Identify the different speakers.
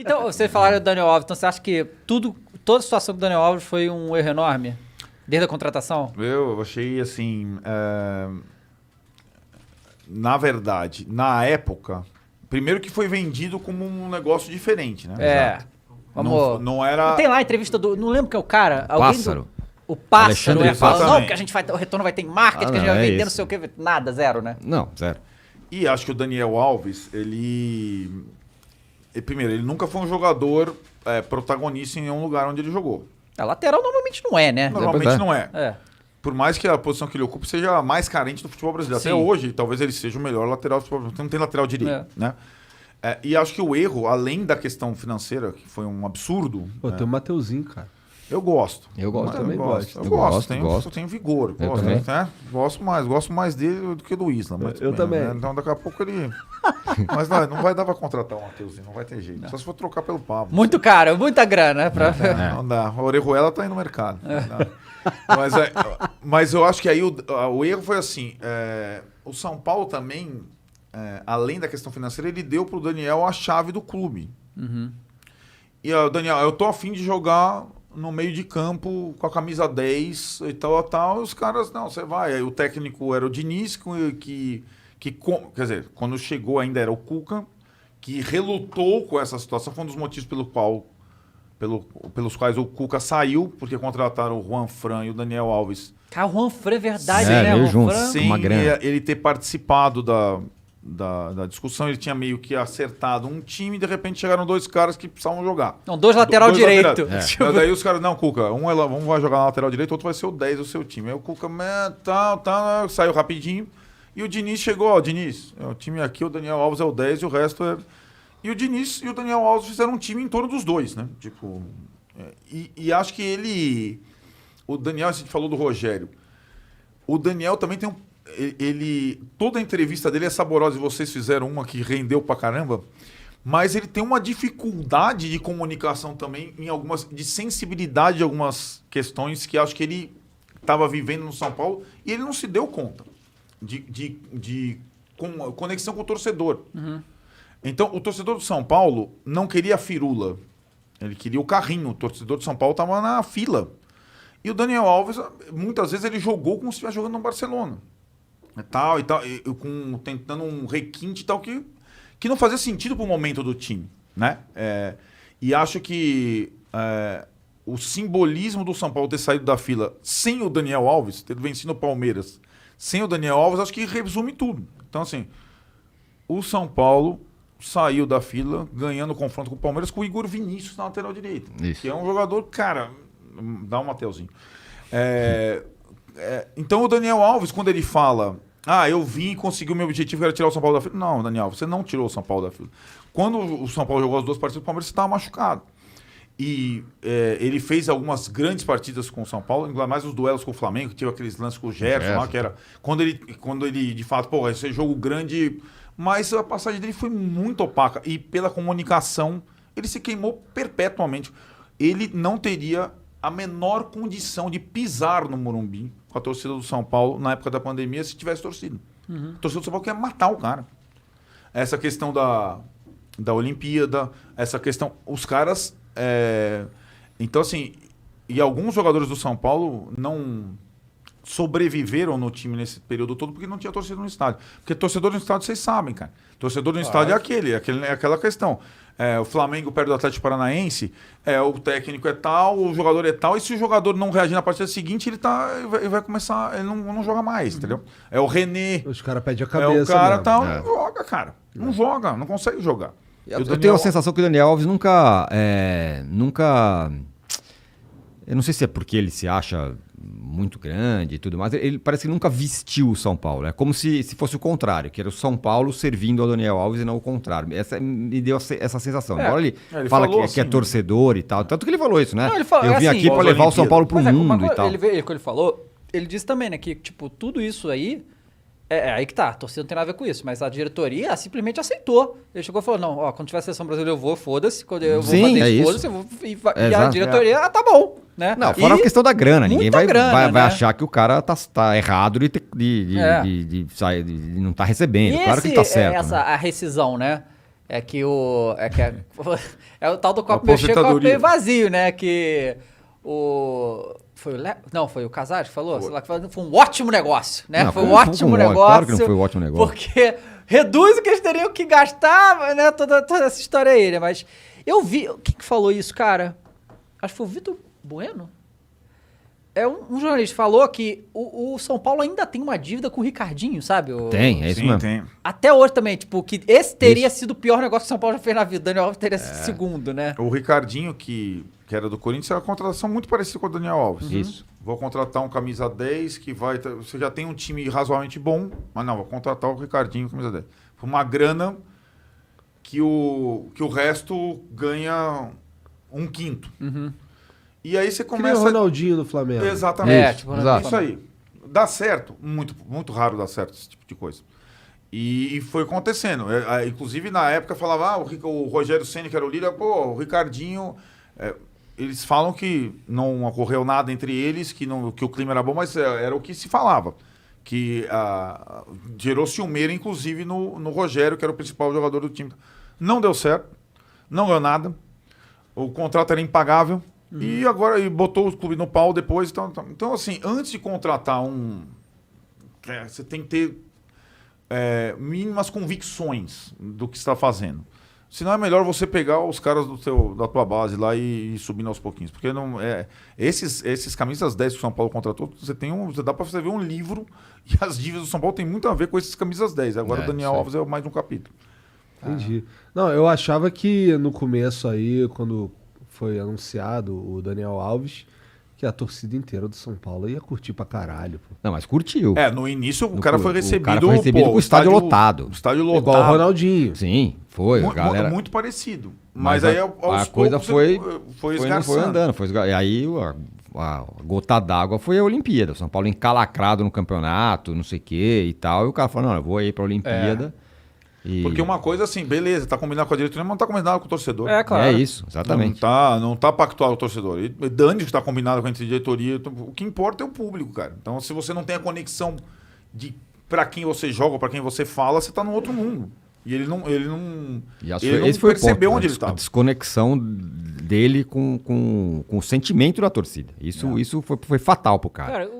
Speaker 1: Então, você falaram do Daniel Alves, então você acha que toda a situação do Daniel Alves foi um erro enorme? Desde a contratação?
Speaker 2: Eu achei assim... Na verdade, na época... Primeiro que foi vendido como um negócio diferente, né?
Speaker 1: Exato. Vamos...
Speaker 2: Não era...
Speaker 1: Tem lá a entrevista do... Não lembro quem é o cara.
Speaker 3: Pássaro.
Speaker 1: O Pássaro.
Speaker 3: Alexandre
Speaker 1: Falando,
Speaker 2: Pássaro.
Speaker 1: não, porque o retorno vai ter em marketing, que a gente vai vender não sei o quê. Nada, zero, né?
Speaker 3: Não, zero.
Speaker 2: E acho que o Daniel Alves, primeiro, ele nunca foi um jogador protagonista em nenhum lugar onde ele jogou.
Speaker 1: A lateral normalmente não é, né?
Speaker 2: Normalmente não é.
Speaker 1: É.
Speaker 2: Por mais que a posição que ele ocupa seja a mais carente do futebol brasileiro.
Speaker 1: Sim.
Speaker 2: Até hoje, talvez ele seja o melhor lateral do futebol brasileiro. Não tem lateral direito, né? E acho que o erro, além da questão financeira, que foi um absurdo...
Speaker 4: Pô, tem o Mateuzinho, cara.
Speaker 2: Eu gosto.
Speaker 3: Eu gosto.
Speaker 4: também gosto.
Speaker 2: Eu gosto. Tenho vigor.
Speaker 3: Eu
Speaker 2: Gosto,
Speaker 3: também.
Speaker 2: né? Gosto mais dele do que do Isla. Mas
Speaker 4: Eu também.
Speaker 2: Né? Então daqui a pouco ele... Mas não vai dar pra contratar o Mateuzinho. Não vai ter jeito. Só se for trocar pelo Pablo.
Speaker 1: Muito caro, muita grana.
Speaker 2: Não dá. A Orejuela tá aí no mercado. Mas eu acho que aí o erro foi assim. O São Paulo também, além da questão financeira, ele deu pro Daniel a chave do clube.
Speaker 1: Uhum.
Speaker 2: E o Daniel, eu tô afim de jogar no meio de campo com a camisa 10 e tal. E os caras, não, você vai. Aí o técnico era o Diniz, quer dizer, quando chegou ainda era o Cuca, que relutou com essa situação. Foi um dos motivos pelos quais o Cuca saiu, porque contrataram o Juan Fran e o Daniel Alves.
Speaker 1: Cara, o Juan Fran é verdade,
Speaker 3: É,
Speaker 1: né?
Speaker 3: meio
Speaker 1: O
Speaker 3: junto.
Speaker 1: Fran...
Speaker 3: Sim. Uma grana.
Speaker 2: Ele ter participado da discussão, ele tinha meio que acertado um time e de repente chegaram dois caras que precisavam jogar.
Speaker 1: Não, dois lateral direito.
Speaker 2: Mas daí os caras, não, Cuca, um vai jogar na lateral direito, outro vai ser o 10 do seu time. Aí o Cuca, saiu rapidinho. E o Diniz chegou, Diniz, o time aqui, o Daniel Alves é o 10 e o resto é... E o Diniz e o Daniel Alves fizeram um time em torno dos dois, né? Tipo... E acho que o Daniel, a gente falou do Rogério. O Daniel também tem toda a entrevista dele é saborosa, e vocês fizeram uma que rendeu pra caramba, mas ele tem uma dificuldade de comunicação também, de sensibilidade de algumas questões que acho que ele estava vivendo no São Paulo e ele não se deu conta de conexão com o torcedor. Uhum. Então, o torcedor do São Paulo não queria a firula, ele queria o carrinho. O torcedor do São Paulo estava na fila. E o Daniel Alves, muitas vezes, ele jogou como se estivesse jogando no Barcelona. Tentando um requinte e tal, que não fazia sentido para o momento do time, né? E acho que o simbolismo do São Paulo ter saído da fila sem o Daniel Alves, ter vencido o Palmeiras, sem o Daniel Alves, acho que resume tudo. Então, assim, o São Paulo saiu da fila ganhando o confronto com o Palmeiras com o Igor Vinícius na lateral direita. Isso. Que é um jogador, cara, dá um Mateuzinho. Então o Daniel Alves, quando ele fala, eu vim e consegui o meu objetivo, que era tirar o São Paulo da fila. Não, Daniel, você não tirou o São Paulo da fila. Quando o São Paulo jogou as duas partidas do Palmeiras, você estava machucado. E ele fez algumas grandes partidas com o São Paulo, ainda mais os duelos com o Flamengo, que teve aqueles lances com o Gerson lá, que era... Quando ele de fato, esse jogo grande... Mas a passagem dele foi muito opaca. E pela comunicação, ele se queimou perpetuamente. Ele não teria a menor condição de pisar no Morumbi com a torcida do São Paulo na época da pandemia se tivesse torcido. Uhum. A torcida do São Paulo quer matar o cara. Essa questão da Olimpíada, essa questão... Os caras... Então, assim... E alguns jogadores do São Paulo não... sobreviveram no time nesse período todo porque não tinha torcedor no estádio. Porque torcedor no estádio, vocês sabem, cara. Torcedor no estádio é aquela questão. O Flamengo perde do Atlético Paranaense, o técnico é tal, o jogador é tal, e se o jogador não reagir na partida seguinte, ele vai começar, ele não joga mais, entendeu? É o René.
Speaker 4: Os caras pedem a cabeça.
Speaker 2: O cara tal, não joga, cara. Não joga, não consegue jogar.
Speaker 3: Eu tenho a sensação que o Daniel Alves nunca... Eu não sei se é porque ele se acha muito grande e tudo mais, ele parece que nunca vestiu o São Paulo. É como se fosse o contrário, que era o São Paulo servindo ao Daniel Alves e não o contrário. Me deu essa sensação. Agora ele fala que é torcedor e tal. Tanto que ele falou isso, né?
Speaker 1: Não, ele falou,
Speaker 3: eu vim
Speaker 1: assim,
Speaker 3: aqui para levar o São Paulo pro mundo e tal.
Speaker 1: Quando ele falou, ele disse também, né, que tipo, tudo isso aí, aí que tá, a torcida não tem nada a ver com isso, mas a diretoria simplesmente aceitou. Ele chegou e falou, não, quando tiver a seleção brasileira eu vou, foda-se, quando eu vou fazer isso, foda-se, eu vou, e a diretoria, tá bom, né?
Speaker 3: Não, fora a questão da grana, ninguém vai
Speaker 1: né?
Speaker 3: achar que o cara tá errado de não tá recebendo, claro que ele tá certo.
Speaker 1: A rescisão, né? É que o... É o tal do copo meio cheio, copo
Speaker 2: Aposentadoria.
Speaker 1: meio vazio, né? Que o... Foi o Não, foi o Casares que falou? Sei lá, que falou, foi um ótimo negócio, né?
Speaker 3: Não,
Speaker 1: foi um
Speaker 3: foi
Speaker 1: ótimo negócio.
Speaker 3: Claro que não foi um ótimo negócio.
Speaker 1: Porque reduz o que eles teriam que gastar, né? Toda essa história aí, né? Mas eu vi... Quem que falou isso, cara? Acho que foi o Vitor Bueno. Um jornalista falou que o São Paulo ainda tem uma dívida com o Ricardinho, sabe?
Speaker 3: Tem, é isso mesmo.
Speaker 2: Tem.
Speaker 1: Até hoje também, tipo, que esse teria sido o pior negócio que o São Paulo já fez na vida. O Daniel Alves teria sido segundo, né?
Speaker 2: O Ricardinho, que era do Corinthians, era uma contratação muito parecida com o Daniel Alves.
Speaker 3: Isso.
Speaker 2: Vou contratar um camisa 10 que vai... Você já tem um time razoavelmente bom, mas não, vou contratar o Ricardinho camisa 10. Por uma grana que o resto ganha um quinto. E aí você
Speaker 4: Que nem
Speaker 2: começa...
Speaker 4: o Ronaldinho do Flamengo.
Speaker 2: Exatamente.
Speaker 1: Tipo,
Speaker 3: exato.
Speaker 2: Isso aí. Dá certo. Muito, muito raro dar certo esse tipo de coisa. E foi acontecendo. Inclusive, na época, falava, o Rogério Ceni, que era o líder, o Ricardinho... eles falam que não ocorreu nada entre eles, que o clima era bom, mas era o que se falava. Que gerou ciumeira, inclusive, no Rogério, que era o principal jogador do time. Não deu certo. Não ganhou nada. O contrato era impagável. E agora botou o clube no pau depois. Então, assim, antes de contratar você tem que ter mínimas convicções do que está fazendo. Senão é melhor você pegar os caras da tua base lá e ir subindo aos pouquinhos. Porque não esses camisas 10 que o São Paulo contratou, dá para você ver um livro e as dívidas do São Paulo tem muito a ver com esses camisas 10. Agora o Daniel Alves é mais um capítulo.
Speaker 4: Entendi. Não, eu achava que no começo aí, quando foi anunciado o Daniel Alves, que a torcida inteira do São Paulo ia curtir pra caralho. Pô.
Speaker 3: Não, mas curtiu.
Speaker 2: No início o cara foi recebido...
Speaker 3: O cara foi recebido com o estádio lotado.
Speaker 2: Estádio lotado.
Speaker 4: Igual o Ronaldinho.
Speaker 3: Sim, foi. Galera...
Speaker 2: Muito parecido.
Speaker 3: Mas
Speaker 2: Aí,
Speaker 3: a coisa foi
Speaker 2: esgarçando.
Speaker 3: foi andando. E aí a gota d'água foi a Olimpíada. O São Paulo encalacrado no campeonato, não sei o que e tal. E o cara falou, não, eu vou aí pra Olimpíada.
Speaker 2: Porque uma coisa assim, beleza, tá combinado com a diretoria, mas não tá combinado com o torcedor.
Speaker 1: É, claro.
Speaker 3: É isso, exatamente.
Speaker 2: Não tá pactuado com o torcedor. E dane que tá combinado com a diretoria. O que importa é o público, cara. Então, se você não tem a conexão de pra quem você joga, pra quem você fala, você tá num outro mundo. E ele não
Speaker 3: Esse foi
Speaker 2: percebeu
Speaker 3: o ponto,
Speaker 2: onde ele
Speaker 3: a
Speaker 2: estava.
Speaker 3: desconexão dele com o sentimento da torcida. Isso foi fatal pro cara.
Speaker 1: Cara,